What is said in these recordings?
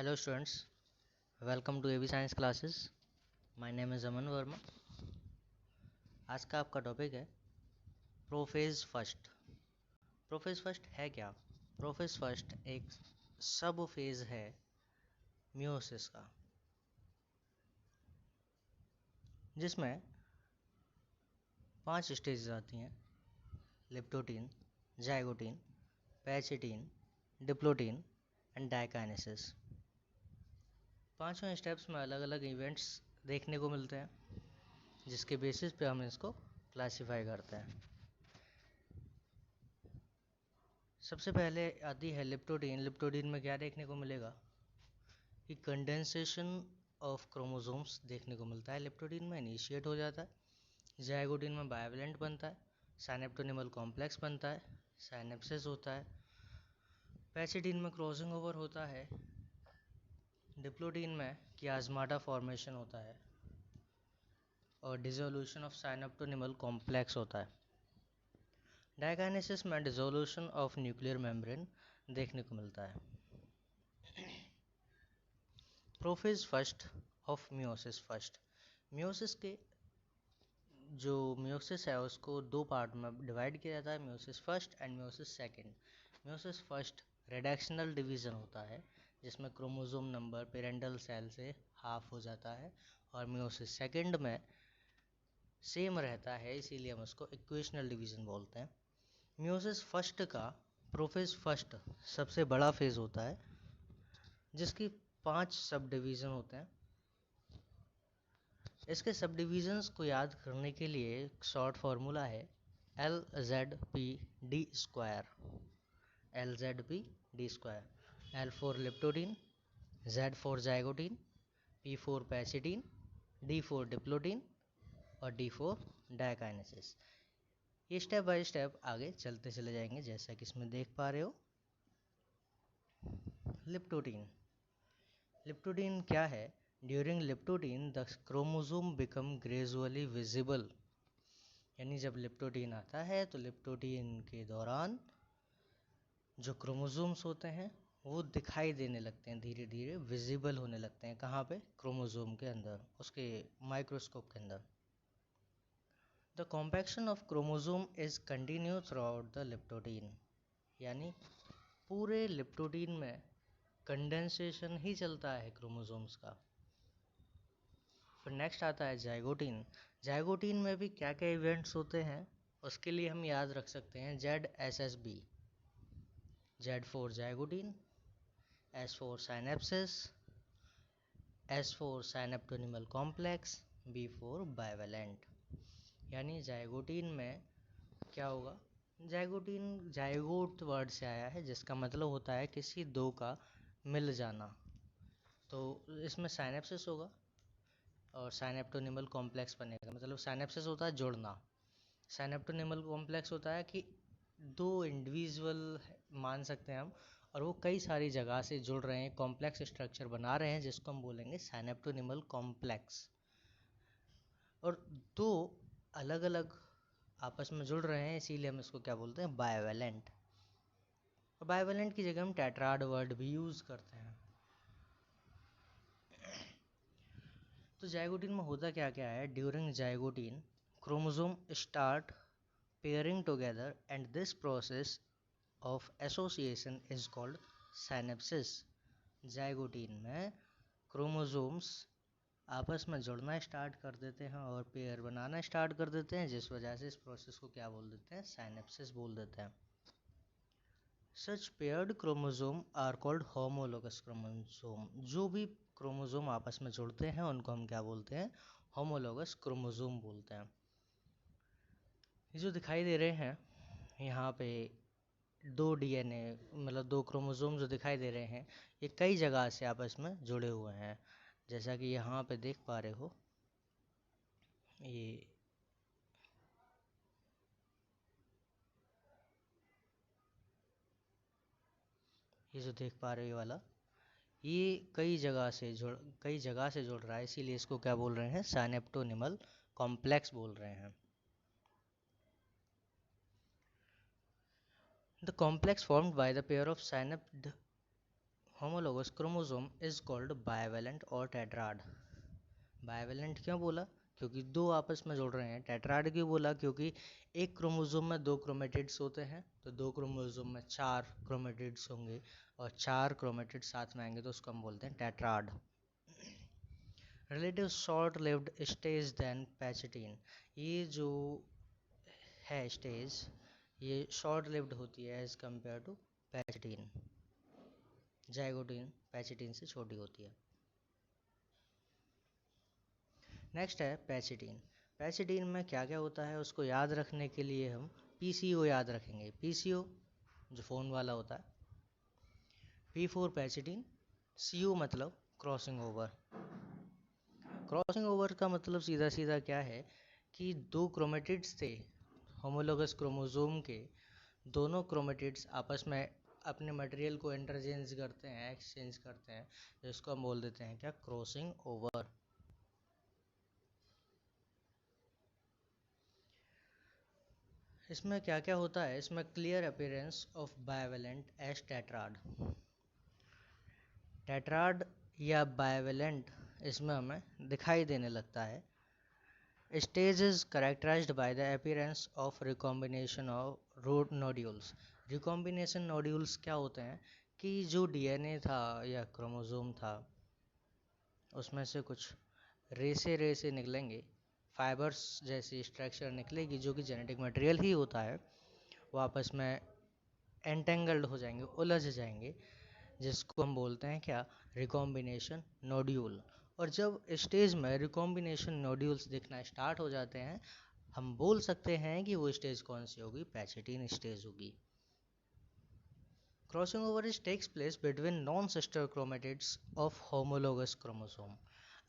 Hello students, welcome to AB Science classes. My name is Aman Verma. आज का आपका topic है prophase first. Prophase first है क्या? प्रोफेज फर्स्ट एक सब फेज है मियोसिस का, जिसमें 5 स्टेजेस आती हैं: leptotene, zygotene, pachytene, diplotene and diakinesis. पांचों स्टेप्स में अलग अलग इवेंट्स देखने को मिलते हैं, जिसके बेसिस पे हम इसको क्लासिफाई करते हैं। सबसे पहले आती है लिप्टोटीन। लिप्टोटीन में क्या देखने को मिलेगा कि कंडेंसेशन ऑफ क्रोमोसोम्स देखने को मिलता है। लिप्टोटीन में इनिशिएट हो जाता है। जाइगोटीन में बाइवेलेंट बनता है, साइनेप्टोनिमल कॉम्प्लेक्स बनता है, साइनेप्सिस होता है। पैचिटीन में क्रॉसिंग ओवर होता है। डिप्लोटीन में कियास्माटा फॉर्मेशन होता है और डिसोल्यूशन ऑफ साइनेप्टोनिमल कॉम्प्लेक्स होता है। डाइकाइनेसिस में डिसोल्यूशन ऑफ न्यूक्लियर मेम्ब्रेन देखने को मिलता है। Prophase first of meiosis first. Meiosis के जो मियोसिस है उसको दो पार्ट में डिवाइड किया जाता है, meiosis first and meiosis second. Meiosis first reductional division होता है, जिसमें क्रोमोसोम नंबर पेरेंटल सेल से हाफ हो जाता है, और मियोसिस सेकंड में सेम रहता है, इसीलिए हम उसको इक्वेशनल डिवीज़न बोलते हैं। मियोसिस फर्स्ट का प्रोफेज फर्स्ट सबसे बड़ा फेज होता है, जिसकी 5 सब डिवीज़न होते हैं। इसके सब डिवीजन्स को याद करने के लिए एक शॉर्ट फार्मूला है LZP D²। LZP D²। L for leptotene, Z for zygotene, P for pachytene, D for diplotene और D फॉर डाइकाइनेसिस। ये स्टेप बाय स्टेप आगे चलते चले जाएंगे, जैसा कि इसमें देख पा रहे हो। लिप्टोटीन। लिप्टोटीन क्या है? During leptotene the chromosome become gradually visible. यानी जब लिप्टोटीन आता है तो लिप्टोटीन के दौरान जो क्रोमोसोम्स होते हैं वो दिखाई देने लगते हैं, धीरे धीरे विजिबल होने लगते हैं। कहाँ पे? क्रोमोसोम के अंदर, उसके माइक्रोस्कोप के अंदर। The compaction of chromosome is continue through out the leptotene. यानी पूरे लिप्टोटीन में कंडेंसेशन ही चलता है क्रोमोसोम्स का। फिर नेक्स्ट आता है जाइगोटीन। जाइगोटीन में भी क्या क्या इवेंट्स होते हैं उसके लिए हम याद रख सकते हैं ZSSB। Z for zygotene, S for synapsis, S for synaptonemal complex, B for bivalent. यानी जाइगोटीन में क्या होगा? जाइगोटीन जाइगोट वर्ड से आया है, जिसका मतलब होता है किसी दो का मिल जाना। तो इसमें साइनेप्सिस होगा और साइनेप्टोनिमल कॉम्प्लेक्स बनेगा। मतलब साइनेप्सिस होता है जुड़ना, साइनेप्टोनिमल कॉम्प्लेक्स होता है कि दो इंडिविजुअल मान सकते हैं हम, और वो कई सारी जगह से जुड़ रहे हैं, कॉम्प्लेक्स स्ट्रक्चर बना रहे हैं, जिसको हम बोलेंगे साइनेप्टोनिमल कॉम्प्लेक्स। और दो अलग अलग आपस में जुड़ रहे हैं, इसीलिए हम इसको क्या बोलते हैं? बाइवेलेंट। और बाइवेलेंट की जगह हम टेट्राड वर्ड भी यूज़ करते हैं। तो जाइगोटीन में होता क्या क्या है? During zygotene chromosome start pairing together and this process of association is called synapsis. Zygotene में क्रोमोसोम्स आपस में जुड़ना स्टार्ट कर देते हैं और पेयर बनाना स्टार्ट कर देते हैं, जिस वजह से इस प्रोसेस को क्या बोल देते हैं? साइनेप्सिस बोल देते हैं। Such paired chromosome are called homologous chromosome. जो भी क्रोमोसोम आपस में जुड़ते हैं उनको हम क्या बोलते हैं? होमोलोगस क्रोमोसोम बोलते हैं। ये जो दिखाई दे रहे हैं यहाँ पे दो डीएनए, मतलब दो क्रोमोसोम जो दिखाई दे रहे हैं, ये कई जगह से आपस में जुड़े हुए हैं। जैसा कि यहाँ पे देख पा रहे हो, ये जो देख पा रहे हो ये वाला, ये कई जगह से जुड़ रहा है, इसीलिए इसको क्या बोल रहे हैं? साइनेप्टोनिमल कॉम्प्लेक्स बोल रहे हैं। The complex formed by the pair of synapsed homologous chromosome is called bivalent और टेट्राड। बाइवेलेंट क्यों बोला? क्योंकि दो आपस में जुड़ रहे हैं। टेट्राड क्यों बोला? क्योंकि एक क्रोमोसोम में दो क्रोमेटिड्स होते हैं, तो दो क्रोमोसोम में चार क्रोमेटिड्स होंगे और चार क्रोमेटिड्स साथ में आएंगे तो उसको हम बोलते हैं tetrad. Relative short lived stage than pachytene, ये जो है स्टेज ये शॉर्ट लिव्ड होती है as compare to pachytene. Zygotene pachytene से छोटी होती है। नेक्स्ट है पैचिटीन। पैचिटीन में क्या क्या होता है उसको याद रखने के लिए हम पीसीओ याद रखेंगे। पीसीओ जो फ़ोन वाला होता है, पी फॉर पैचिटीन, सीओ मतलब क्रॉसिंग ओवर। क्रॉसिंग ओवर का मतलब सीधा सीधा क्या है कि दो क्रोमेटिड्स थे होमोलोगस क्रोमोसोम के, दोनों क्रोमेटिड्स आपस में अपने मटेरियल को इंटरचेंज करते हैं, एक्सचेंज करते हैं, जिसको हम बोल देते हैं क्या? Crossing over. इसमें क्या क्या होता है? इसमें clear appearance of bivalent as tetrad. Tetrad या बाइवेलेंट इसमें हमें दिखाई देने लगता है। Stage is characterized by the appearance of recombination of root nodules. Recombination nodules क्या होते हैं कि जो डीएनए था या क्रोमोसोम था उसमें से कुछ रेसे रेसे निकलेंगे, फाइबर्स जैसी स्ट्रक्चर निकलेगी जो कि जेनेटिक मटेरियल ही होता है, वो आपस में एंटेंगल्ड हो जाएंगे, उलझ जाएंगे, जिसको हम बोलते हैं क्या? Recombination nodule. और जब स्टेज में रिकॉम्बिनेशन नोड्यूल्स दिखना स्टार्ट हो जाते हैं, हम बोल सकते हैं कि वो स्टेज कौन सी होगी? पैचिटीन स्टेज होगी। Crossing over is takes place between non sister chromatids of homologous chromosome.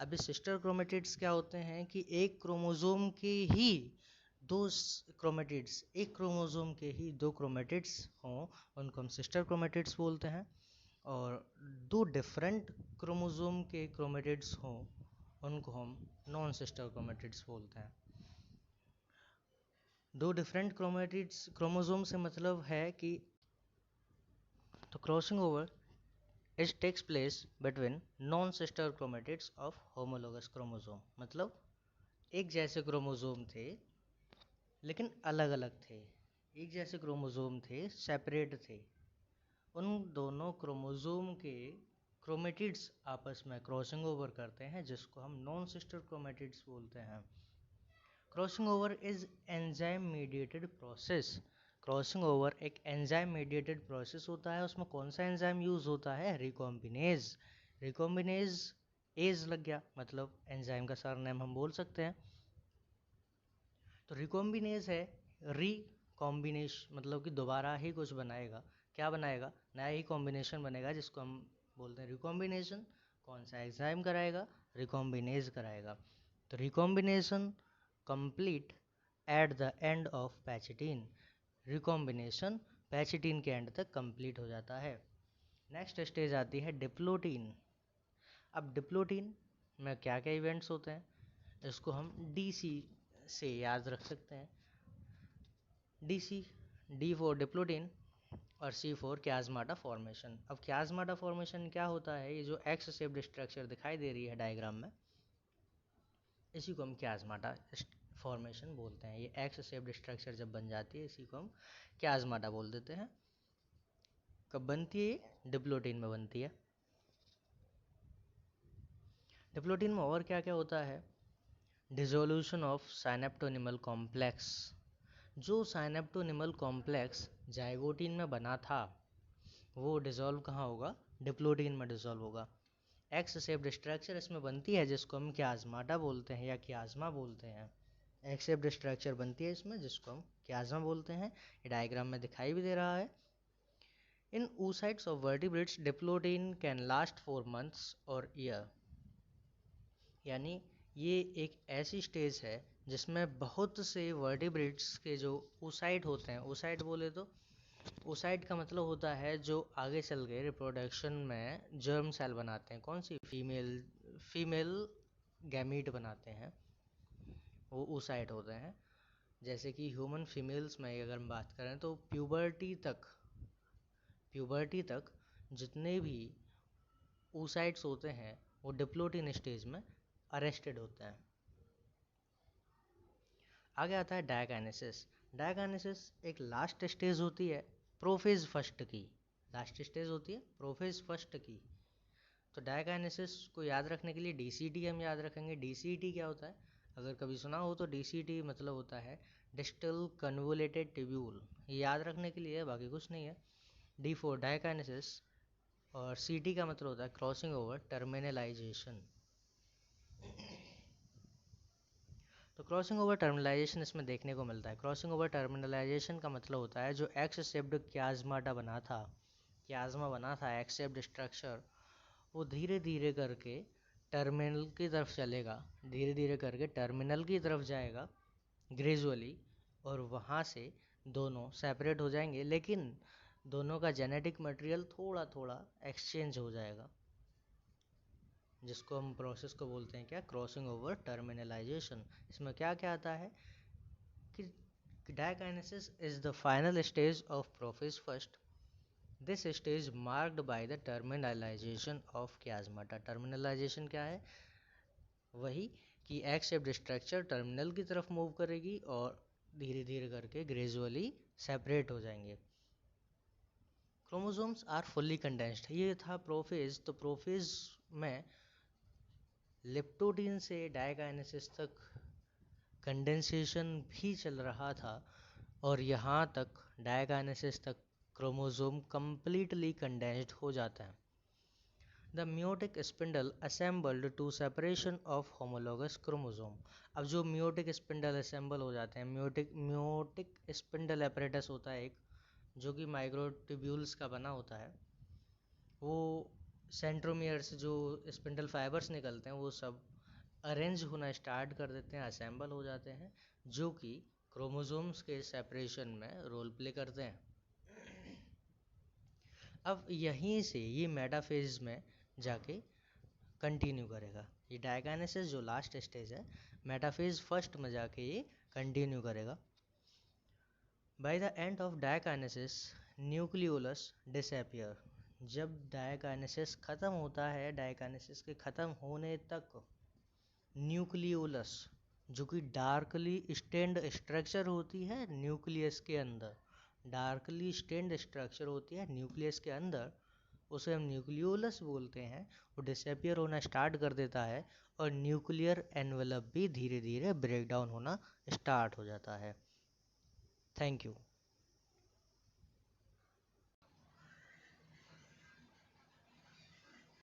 अभी सिस्टर क्रोमेटिड्स क्या होते हैं कि एक क्रोमोसोम के ही दो क्रोमेटिड्स, एक क्रोमोसोम के ही दो क्रोमेटिड्स हों, उनको हम सिस्टर क्रोमेटिड्स बोलते हैं। और दो डिफरेंट क्रोमोसोम के क्रोमेटिड्स हों उनको हम नॉन सिस्टर क्रोमेटिड्स बोलते हैं। दो डिफरेंट क्रोमेटिड्स, क्रोमोसोम से मतलब है कि तो crossing over it takes place between non sister chromatids of homologous chromosome. मतलब एक जैसे क्रोमोसोम थे लेकिन अलग अलग थे, एक जैसे क्रोमोसोम थे सेपरेट थे, उन दोनों क्रोमोसोम के क्रोमेटिड्स आपस में क्रॉसिंग ओवर करते हैं जिसको हम नॉन सिस्टर क्रोमेटिड्स बोलते हैं। Crossing over is enzyme mediated process. Crossing over एक एंजाइम मीडिएटेड प्रोसेस होता है। उसमें कौन सा एंजाइम यूज होता है? रिकॉम्बिनेज। रिकॉम्बिनेज एज लग गया, मतलब एंजाइम का सारा नेम हम बोल सकते हैं। तो रिकॉम्बिनेज है, रिकॉम्बिनेशन मतलब कि दोबारा ही कुछ बनाएगा। क्या बनाएगा? नया ही कॉम्बिनेशन बनेगा जिसको हम बोलते हैं रिकॉम्बिनेशन। कौन सा एंजाइम कराएगा? रिकॉम्बिनेज कराएगा। तो recombination complete at the end of pachytene. Recombination pachytene के एंड तक कंप्लीट हो जाता है। नेक्स्ट स्टेज आती है डिप्लोटीन। अब डिप्लोटीन में क्या क्या इवेंट्स होते हैं इसको हम डीसी से याद रख सकते हैं। डीसी, डी फॉर डिप्लोटीन और सी फॉर क्याज़माटा फॉर्मेशन। अब क्याज़माटा फॉर्मेशन क्या होता है? ये जो एक्स शेप्ड स्ट्रक्चर दिखाई दे रही है डायग्राम में, इसी को हम क्याज़माटा फॉर्मेशन बोलते हैं। ये एक्स शेप्ड स्ट्रक्चर जब बन जाती है इसी को हम क्याज़माटा बोल देते हैं। कब बनती है? डिप्लोटीन में बनती है। डिप्लोटीन में और क्या क्या होता है? Dissolution of synaptonemal complex. जो साइनेप्टोनिमल कॉम्प्लेक्स जाइगोटीन में बना था वो डिसॉल्व कहाँ होगा? डिप्लोटीन में डिसॉल्व होगा। एक्स शेप्ड स्ट्रक्चर इसमें बनती है जिसको हम क्याज़माटा बोलते हैं या क्याज़मा बोलते हैं। एक्स शेप्ड स्ट्रक्चर बनती है इसमें जिसको हम क्याज़मा बोलते हैं। ये डायग्राम में दिखाई भी दे रहा है। इन oocytes of vertebrates diplotene can last for months और ईयर। यानी ये एक ऐसी स्टेज है जिसमें बहुत से वर्टिब्रेट्स के जो oocyte होते हैं, oocyte बोले तो oocyte का मतलब होता है जो आगे चल के रिप्रोडक्शन में जर्म सेल बनाते हैं। कौन सी? फीमेल गैमीट बनाते हैं, वो oocyte होते हैं। जैसे कि ह्यूमन फीमेल्स में अगर हम बात करें तो प्यूबर्टी तक जितने भी oocytes होते हैं वो डिप्लोटिन स्टेज में अरेस्टेड होते हैं। आगे आता है डायकाइनेसिस। डायकाइनेसिस एक लास्ट स्टेज होती है प्रोफेज फर्स्ट की, लास्ट स्टेज होती है प्रोफेज फर्स्ट की। तो डायकाइनेसिस को याद रखने के लिए डीसीटी हम याद रखेंगे। डीसीटी क्या होता है, अगर कभी सुना हो तो डीसीटी मतलब होता है डिस्टल कन्वोलेटेड ट्यूब्यूल, ये याद रखने के लिए, बाकी कुछ नहीं है। डी फॉर डायकाइनेसिस और सीटी का मतलब होता है क्रॉसिंग ओवर टर्मिनलाइजेशन। तो क्रॉसिंग ओवर टर्मिनलाइजेशन इसमें देखने को मिलता है। क्रॉसिंग ओवर टर्मिनलाइजेशन का मतलब होता है जो एक्स शेप्ड क्याज्माटा बना था, क्याज्मा बना था एक्स शेप्ड स्ट्रक्चर, वो धीरे धीरे करके टर्मिनल की तरफ चलेगा, धीरे धीरे करके टर्मिनल की तरफ जाएगा ग्रेजुअली, और वहाँ से दोनों सेपरेट हो जाएंगे, लेकिन दोनों का जेनेटिक मटेरियल थोड़ा थोड़ा एक्सचेंज हो जाएगा, जिसको हम प्रोसेस को बोलते हैं क्या, क्रॉसिंग ओवर टर्मिनलाइजेशन। इसमें क्या क्या आता है कि diakinesis is the final stage of prophase first. This stage marked by the terminalisation of chiasmata. Terminalisation क्या है, वही कि एक्स शेप्ड स्ट्रक्चर टर्मिनल की तरफ मूव करेगी और धीरे धीरे करके ग्रेजुअली सेपरेट हो जाएंगे। क्रोमोसोम्स आर फुल्ली कंडेंस्ड, ये था प्रोफेज। तो प्रोफेज में लेप्टोडीन से डायकाइनेसिस तक कंडेंसेशन भी चल रहा था, और यहाँ तक डायकाइनेसिस तक क्रोमोसोम कंप्लीटली कंडेंस्ड हो जाता है। The meiotic spindle assembled to separation of homologous chromosome. अब जो म्योटिक स्पिंडल असेंबल हो जाते हैं, म्योटिक स्पिंडल एपरेटस होता है एक, जो कि माइक्रोट्यूब्यूल्स का बना होता है, वो सेंट्रोमियर से जो स्पिंडल फाइबर्स निकलते हैं वो सब अरेंज होना स्टार्ट कर देते हैं, असेंबल हो जाते हैं, जो कि क्रोमोसोम्स के सेपरेशन में रोल प्ले करते हैं। अब यहीं से ये मेटाफेज में जाके कंटिन्यू करेगा। ये डायकाइनेसिस जो लास्ट स्टेज है, मेटाफेज फर्स्ट में जाके ये कंटिन्यू करेगा। By the end of diakinesis nucleolus disappear. जब डायकाइनेसिस ख़त्म होता है, डायकाइनेसिस के ख़त्म होने तक न्यूक्लियोलस, जो कि डार्कली स्टेन्ड स्ट्रक्चर होती है न्यूक्लियस के अंदर, डार्कली स्टेन्ड स्ट्रक्चर होती है न्यूक्लियस के अंदर, उसे हम न्यूक्लियोलस बोलते हैं, वो डिसअपियर होना स्टार्ट कर देता है, और न्यूक्लियर एनवेलप भी धीरे धीरे ब्रेक डाउन होना स्टार्ट हो जाता है। Thank you.